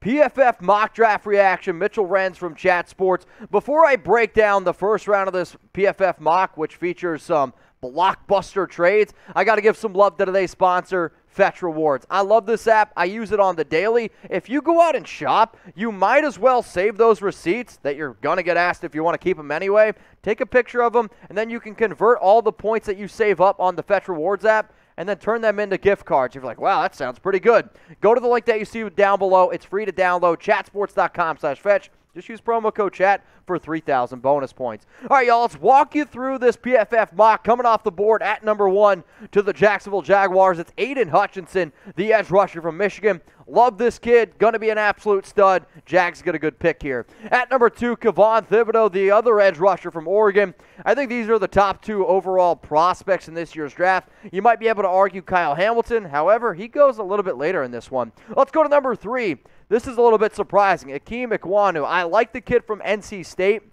PFF mock draft reaction, Mitchell Renz from Chat Sports. Before I break down the first round of this PFF mock, which features some blockbuster trades, I got to give some love to today's sponsor, Fetch Rewards. I love this app. I use it on the daily. If you go out and shop, you might as well save those receipts that you're going to get asked if you want to keep them anyway. Take a picture of them, and then you can convert all the points that you save up on the Fetch Rewards app and then turn them into gift cards. You're like, wow, that sounds pretty good. Go to the link that you see down below. It's free to download, chatsports.com/fetch. Just use promo code CHAT for 3,000 bonus points. All right, y'all, let's walk you through this PFF mock. Coming off the board at number 1 to the Jacksonville Jaguars, it's Aidan Hutchinson, the edge rusher from Michigan. Love this kid. Going to be an absolute stud. Jags get a good pick here. At number 2, Kayvon Thibodeaux, the other edge rusher from Oregon. I think these are the top 2 overall prospects in this year's draft. You might be able to argue Kyle Hamilton. However, he goes a little bit later in this one. Let's go to number 3. This is a little bit surprising. Akeem Ekwonu. I like the kid from NC State.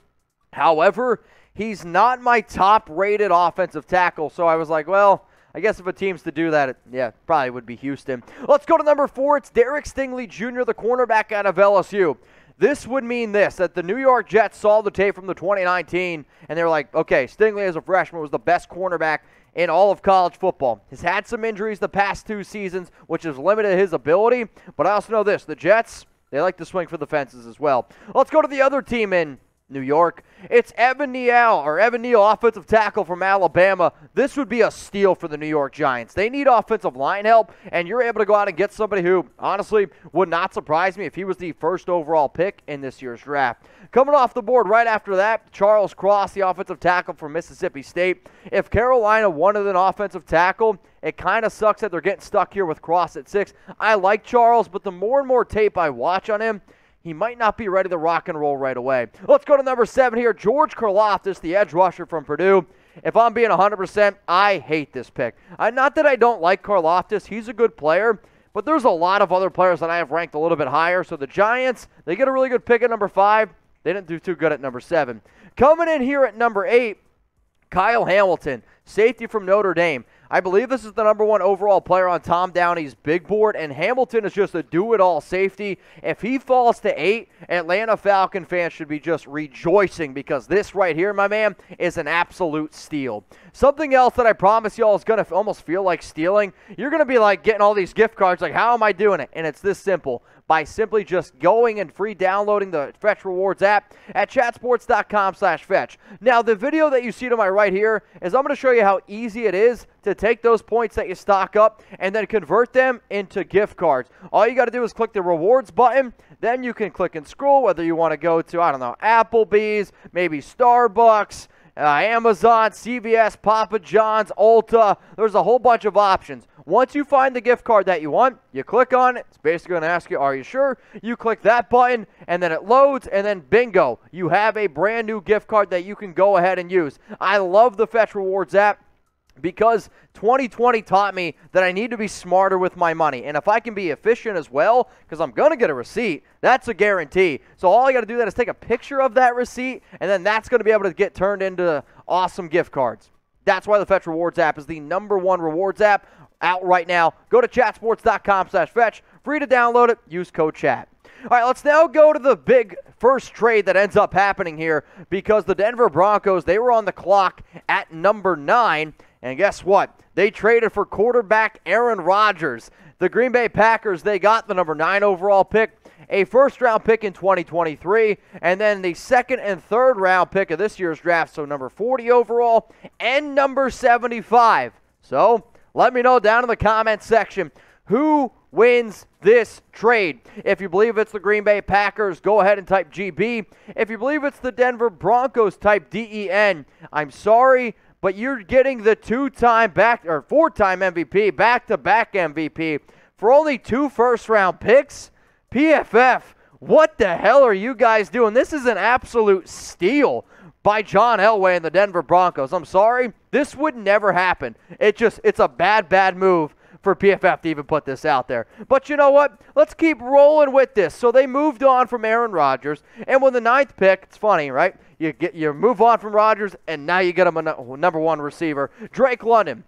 However, he's not my top-rated offensive tackle. So I was like, well, I guess if a team's to do that, yeah, probably would be Houston. Let's go to number 4. It's Derek Stingley Jr., the cornerback out of LSU. This would mean this, that the New York Jets saw the tape from the 2019, and they were like, okay, Stingley as a freshman was the best cornerback in all of college football. He's had some injuries the past 2 seasons, which has limited his ability, but I also know this, the Jets, they like to swing for the fences as well. Let's go to the other team in New York. It's Evan Neal, offensive tackle from Alabama. This would be a steal for the New York Giants. They need offensive line help, and you're able to go out and get somebody who, honestly, would not surprise me if he was the first overall pick in this year's draft. Coming off the board right after that, Charles Cross, the offensive tackle from Mississippi State. If Carolina wanted an offensive tackle, it kind of sucks that they're getting stuck here with Cross at 6. I like Charles, but the more and more tape I watch on him, he might not be ready to rock and roll right away. Let's go to number 7 here. George Karlaftis, the edge rusher from Purdue. If I'm being 100%, I hate this pick. Not that I don't like Karlaftis. He's a good player, but there's a lot of other players that I have ranked a little bit higher. So the Giants, they get a really good pick at number 5. They didn't do too good at number 7. Coming in here at number 8, Kyle Hamilton, safety from Notre Dame. I believe this is the number 1 overall player on Tom Downey's big board, and Hamilton is just a do-it-all safety. If he falls to 8, Atlanta Falcon fans should be just rejoicing because this right here, my man, is an absolute steal. Something else that I promise y'all is going to almost feel like stealing. You're going to be like getting all these gift cards like, how am I doing it? And it's this simple. By simply just going and free downloading the Fetch Rewards app at chatsports.com/fetch. Now, the video that you see to my right here is I'm going to show you how easy it is to take those points that you stock up and then convert them into gift cards. All you got to do is click the rewards button. Then you can click and scroll, whether you want to go to, I don't know, Applebee's, maybe Starbucks, Amazon, CVS, Papa John's, Ulta. There's a whole bunch of options. Once you find the gift card that you want, you click on it. It's basically going to ask you, are you sure? You click that button, and then it loads, and then bingo. You have a brand new gift card that you can go ahead and use. I love the Fetch Rewards app because 2020 taught me that I need to be smarter with my money. And if I can be efficient as well, because I'm going to get a receipt, that's a guarantee. So all I got to do that is take a picture of that receipt, and then that's going to be able to get turned into awesome gift cards. That's why the Fetch Rewards app is the number 1 rewards app out right now. Go to chatsports.com/fetch. Free to download it. Use code CHAT. All right, let's now go to the big first trade that ends up happening here because the Denver Broncos, they were on the clock at number 9. And guess what? They traded for quarterback Aaron Rodgers. The Green Bay Packers, they got the number 9 overall pick, a first-round pick in 2023, and then the second and third-round pick of this year's draft, so number 40 overall and number 75. So let me know down in the comments section who wins this trade. If you believe it's the Green Bay Packers, go ahead and type GB. If you believe it's the Denver Broncos, type DEN. I'm sorry, but you're getting the 4-time MVP, back-to-back MVP for only 2 first-round picks. PFF, what the hell are you guys doing? This is an absolute steal by John Elway and the Denver Broncos. I'm sorry, this would never happen. It's a bad move for PFF to even put this out there. But you know what? Let's keep rolling with this. So they moved on from Aaron Rodgers, and with the 9th pick, it's funny, right? You move on from Rodgers, and now you get him a number 1 receiver. Drake London.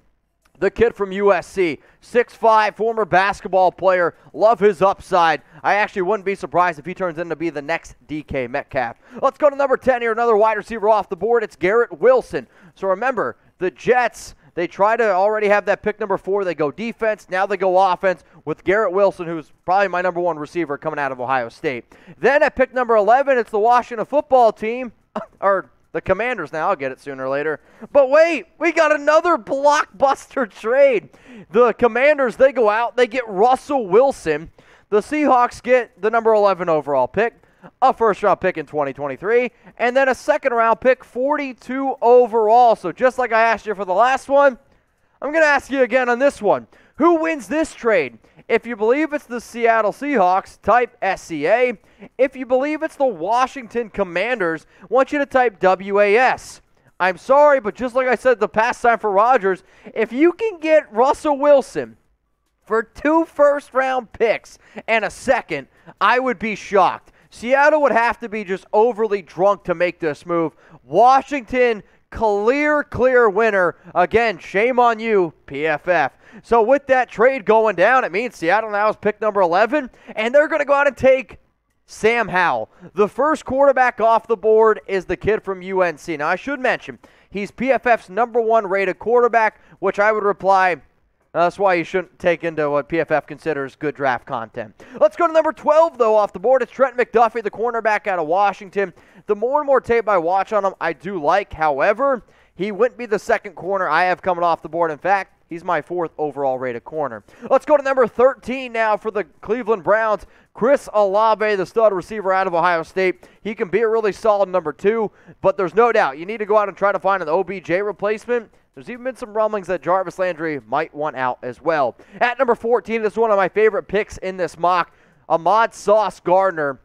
the kid from USC, 6'5", former basketball player. Love his upside. I actually wouldn't be surprised if he turns into be the next DK Metcalf. Let's go to number 10 here, another wide receiver off the board. It's Garrett Wilson. So remember, the Jets, they try to already have that pick number 4. They go defense. Now they go offense with Garrett Wilson, who's probably my number 1 receiver coming out of Ohio State. Then at pick number 11, it's the Washington football team, or the Commanders now. I'll get it sooner or later. But wait, we got another blockbuster trade. The Commanders, they go out. They get Russell Wilson. The Seahawks get the number 11 overall pick, a first-round pick in 2023, and then a second-round pick, 42 overall. So just like I asked you for the last one, I'm going to ask you again on this one. Who wins this trade? If you believe it's the Seattle Seahawks, type SCA. If you believe it's the Washington Commanders, I want you to type WAS. I'm sorry, but just like I said the past time for Rodgers, if you can get Russell Wilson for 2 first-round picks and a second, I would be shocked. Seattle would have to be just overly drunk to make this move. Washington, clear winner. Again, shame on you, PFF. So with that trade going down, it means Seattle now is pick number 11, and they're going to go out and take Sam Howell. The first quarterback off the board is the kid from UNC. Now, I should mention, he's PFF's number 1 rated quarterback, which I would reply, that's why you shouldn't take into what PFF considers good draft content. Let's go to number 12, though, off the board. It's Trent McDuffie, the cornerback out of Washington. The more and more tape I watch on him, I do like. However, he wouldn't be the second corner I have coming off the board. In fact, he's my 4th overall rated corner. Let's go to number 13 now for the Cleveland Browns. Chris Olave, the stud receiver out of Ohio State. He can be a really solid number 2, but there's no doubt you need to go out and try to find an OBJ replacement. There's even been some rumblings that Jarvis Landry might want out as well. At number 14, this is one of my favorite picks in this mock, Ahmad Sauce Gardner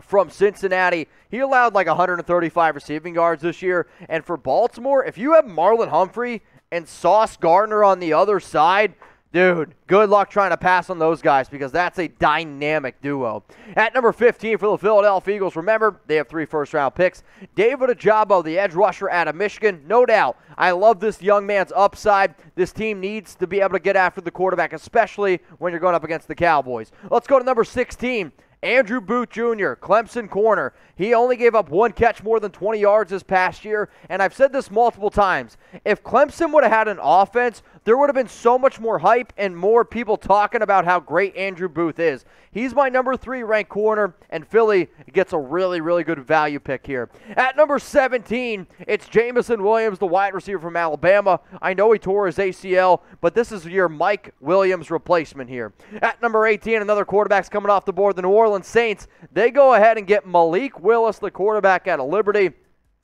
from Cincinnati. He allowed like 135 receiving yards this year. And for Baltimore, if you have Marlon Humphrey and Sauce Gardner on the other side, dude, good luck trying to pass on those guys because that's a dynamic duo. At number 15 for the Philadelphia Eagles, remember, they have 3 first-round picks. David Ojabo, the edge rusher out of Michigan, no doubt. I love this young man's upside. This team needs to be able to get after the quarterback, especially when you're going up against the Cowboys. Let's go to number 16. Andrew Booth Jr., Clemson corner. He only gave up 1 catch more than 20 yards this past year, and I've said this multiple times. If Clemson would have had an offense, there would have been so much more hype and more people talking about how great Andrew Booth is. He's my number 3 ranked corner, and Philly gets a really good value pick here. At number 17, it's Jameson Williams, the wide receiver from Alabama. I know he tore his ACL, but this is your Mike Williams replacement here. At number 18, another quarterback's coming off the board, the New Orleans Saints. They go ahead and get Malik Willis, the quarterback out of Liberty.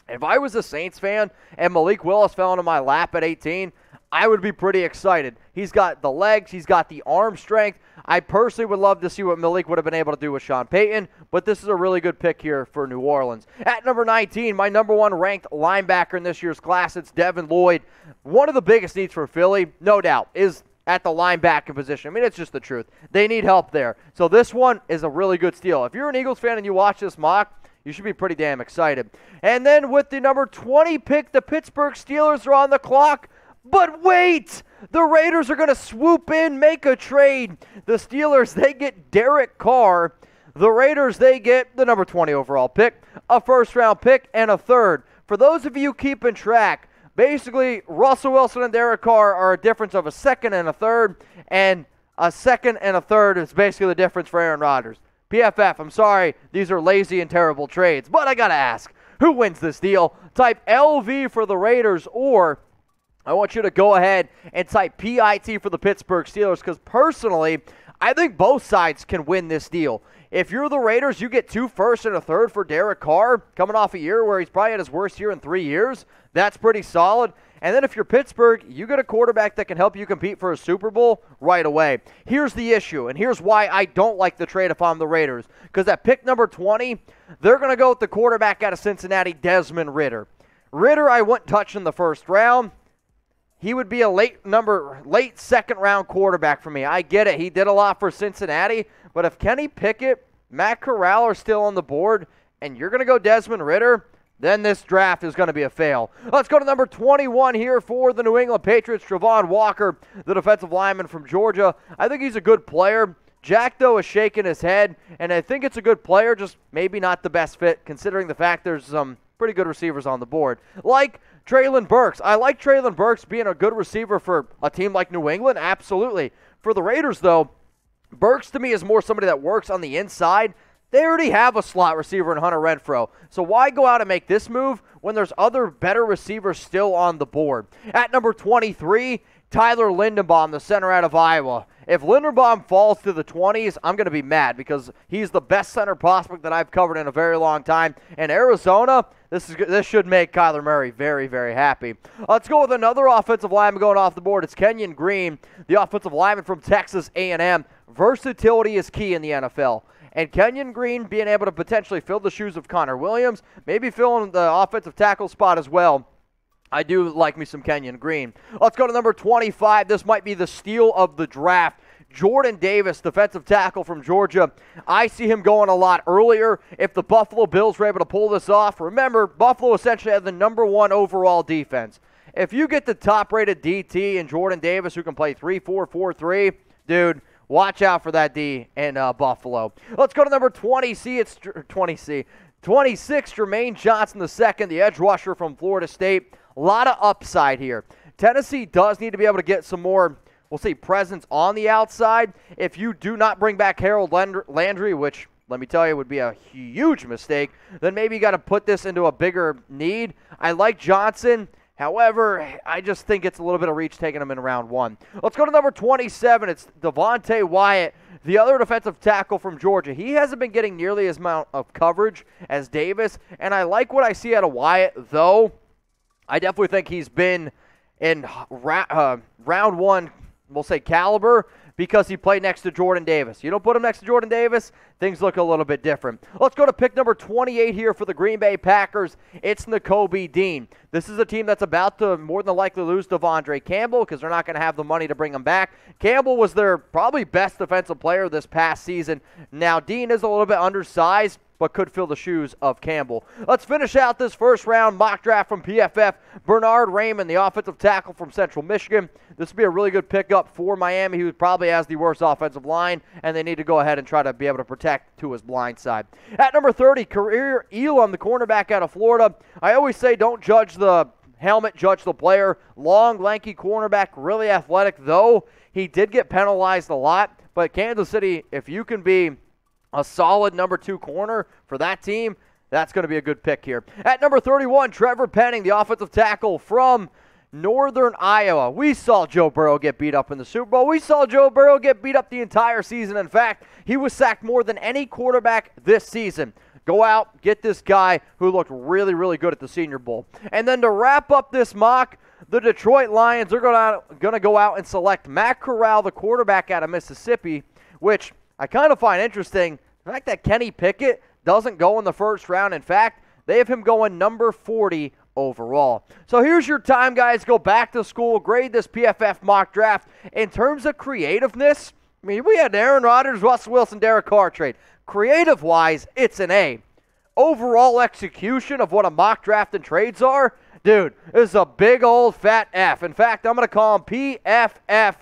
If I was a Saints fan and Malik Willis fell into my lap at 18, I would be pretty excited. He's got the legs. He's got the arm strength. I personally would love to see what Malik would have been able to do with Sean Payton, but this is a really good pick here for New Orleans. At number 19, my number 1 ranked linebacker in this year's class, it's Devin Lloyd. One of the biggest needs for Philly, no doubt, is at the linebacker position. I mean, it's just the truth. They need help there. So this one is a really good steal. If you're an Eagles fan and you watch this mock, you should be pretty damn excited. And then with the number 20 pick, the Pittsburgh Steelers are on the clock. But wait! The Raiders are going to swoop in, make a trade. The Steelers, they get Derek Carr. The Raiders, they get the number 20 overall pick, a first-round pick, and a 3rd. For those of you keeping track, basically, Russell Wilson and Derek Carr are a difference of a 2nd and a 3rd, and a 2nd and a 3rd is basically the difference for Aaron Rodgers. PFF, I'm sorry, these are lazy and terrible trades, but I got to ask, who wins this deal? Type LV for the Raiders, or I want you to go ahead and type PIT for the Pittsburgh Steelers, because personally, I think both sides can win this deal. If you're the Raiders, you get 2 firsts and a 3rd for Derek Carr, coming off a year where he's probably at his worst year in 3 years. That's pretty solid. And then if you're Pittsburgh, you get a quarterback that can help you compete for a Super Bowl right away. Here's the issue, and here's why I don't like the trade if I'm the Raiders. Because at pick number 20, they're going to go with the quarterback out of Cincinnati, Desmond Ridder. Ridder, I wouldn't touch in the first round. He would be a late second-round quarterback for me. I get it. He did a lot for Cincinnati. But if Kenny Pickett, Matt Corral are still on the board, and you're going to go Desmond Ridder, then this draft is going to be a fail. Let's go to number 21 here for the New England Patriots, Travon Walker, the defensive lineman from Georgia. I think he's a good player. Jack, though, is shaking his head, and I think it's a good player, just maybe not the best fit, considering the fact there's some pretty good receivers on the board. Like Treylon Burks. I like Treylon Burks being a good receiver for a team like New England, absolutely. For the Raiders, though, Burks to me is more somebody that works on the inside. They already have a slot receiver in Hunter Renfrow. So why go out and make this move when there's other better receivers still on the board? At number 23, Tyler Linderbaum, the center out of Iowa. If Linderbaum falls to the 20s, I'm going to be mad because he's the best center prospect that I've covered in a very long time. And Arizona, this should make Kyler Murray very, very happy. Let's go with another offensive lineman going off the board. It's Kenyan Green, the offensive lineman from Texas A&M. Versatility is key in the NFL. And Kenyan Green being able to potentially fill the shoes of Connor Williams, maybe filling the offensive tackle spot as well. I do like me some Kenyan Green. Let's go to number 25. This might be the steal of the draft. Jordan Davis, defensive tackle from Georgia. I see him going a lot earlier. If the Buffalo Bills were able to pull this off, remember, Buffalo essentially had the number 1 overall defense. If you get the top-rated DT and Jordan Davis who can play 3-4, 4-3, dude, watch out for that D in Buffalo. Let's go to number 20C. It's 20C. 26, Jermaine Johnson II, the edge rusher from Florida State. A lot of upside here. Tennessee does need to be able to get some more, we'll say, presence on the outside. If you do not bring back Harold Landry, which, let me tell you, would be a huge mistake, then maybe you got to put this into a bigger need. I like Johnson. However, I just think it's a little bit of reach taking him in round 1. Let's go to number 27. It's Devontae Wyatt, the other defensive tackle from Georgia. He hasn't been getting nearly as amount of coverage as Davis, and I like what I see out of Wyatt, though I definitely think he's been in round 1, we'll say, caliber, because he played next to Jordan Davis. You don't put him next to Jordan Davis, things look a little bit different. Let's go to pick number 28 here for the Green Bay Packers. It's Nicoby Dean. This is a team that's about to more than likely lose Devondre Campbell because they're not going to have the money to bring him back. Campbell was their probably best defensive player this past season. Now, Dean is a little bit undersized, but could fill the shoes of Campbell. Let's finish out this first round mock draft from PFF. Bernard Raymond, the offensive tackle from Central Michigan. This would be a really good pickup for Miami, who probably has the worst offensive line, and they need to go ahead and try to be able to protect to his blind side. At number 30, Career Elam, the cornerback out of Florida. I always say don't judge the helmet, judge the player. Long, lanky cornerback, really athletic, though he did get penalized a lot. But Kansas City, if you can be a solid number 2 corner for that team, that's going to be a good pick here. At number 31, Trevor Penning, the offensive tackle from Northern Iowa. We saw Joe Burrow get beat up in the Super Bowl. We saw Joe Burrow get beat up the entire season. In fact, he was sacked more than any quarterback this season. Go out, get this guy who looked really, really good at the Senior Bowl. And then to wrap up this mock, the Detroit Lions are going to go out and select Matt Corral, the quarterback out of Mississippi, which I kind of find interesting. The fact that Kenny Pickett doesn't go in the first round. In fact, they have him going number 40 overall. So here's your time, guys. Go back to school, grade this PFF mock draft. In terms of creativeness, I mean, we had Aaron Rodgers, Russell Wilson, Derek Carr trade. Creative-wise, it's an A. Overall execution of what a mock draft and trades are, dude, this is a big old fat F. In fact, I'm going to call them PFFF.